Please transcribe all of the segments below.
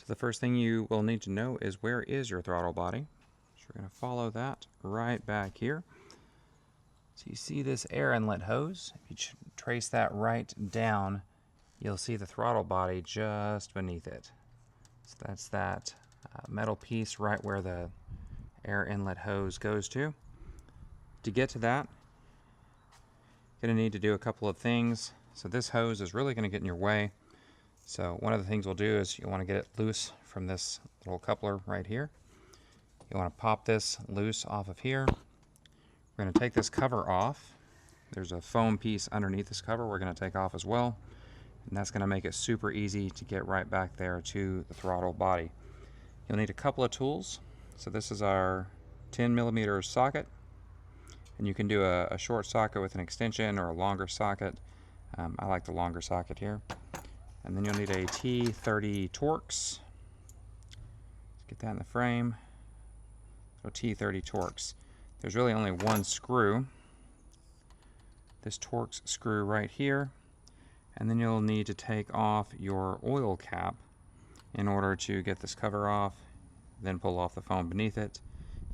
So the first thing you will need to know is where is your throttle body. So we're going to follow that right back here. So you see this air inlet hose. If you trace that right down, you'll see the throttle body just beneath it. So that's that metal piece right where the air inlet hose goes to. To get to that, you're going to need to do a couple of things. So this hose is really going to get in your way. So one of the things we'll do is you want to get it loose from this little coupler right here. You want to pop this loose off of here. We're going to take this cover off. There's a foam piece underneath this cover we're going to take off as well. And that's going to make it super easy to get right back there to the throttle body. You'll need a couple of tools. So this is our 10mm socket. And you can do a short socket with an extension or a longer socket. I like the longer socket here. And then you'll need a T30 Torx. Let's get that in the frame. So T30 Torx. There's really only one screw. This Torx screw right here. And then you'll need to take off your oil cap in order to get this cover off, then pull off the foam beneath it,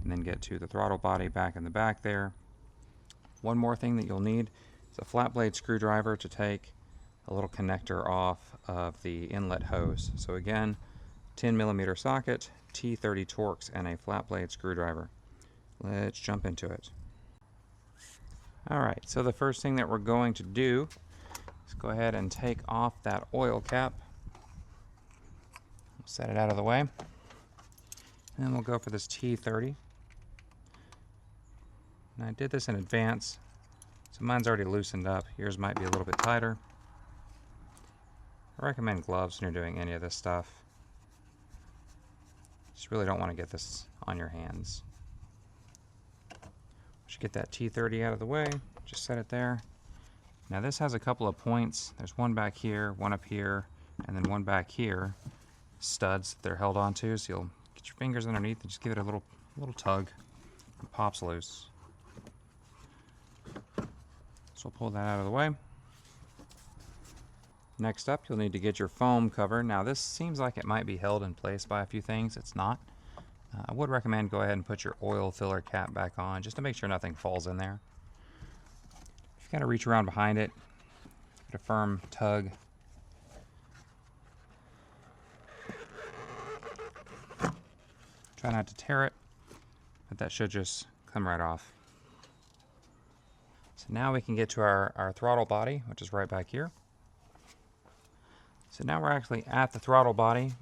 and then get to the throttle body back in the back there. One more thing that you'll need is a flat blade screwdriver to take a little connector off of the inlet hose. So again, 10mm socket, T30 Torx, and a flat blade screwdriver. Let's jump into it. Alright, so the first thing that we're going to do is go ahead and take off that oil cap. Set it out of the way. And then we'll go for this T30. And I did this in advance, so mine's already loosened up. Yours might be a little bit tighter. I recommend gloves when you're doing any of this stuff. Just really don't want to get this on your hands. Should get that T30 out of the way. Just set it there. Now this has a couple of points. There's one back here, one up here, and then one back here. Studs that they're held onto, so you'll get your fingers underneath and just give it a little tug. It pops loose. So we'll pull that out of the way. Next up, you'll need to get your foam cover. Now this seems like it might be held in place by a few things. It's not. I would recommend go ahead and put your oil filler cap back on just to make sure nothing falls in there. You gotta reach around behind it, get a firm tug. Try not to tear it, but that should just come right off. So now we can get to our throttle body, which is right back here. So now we're actually at the throttle body.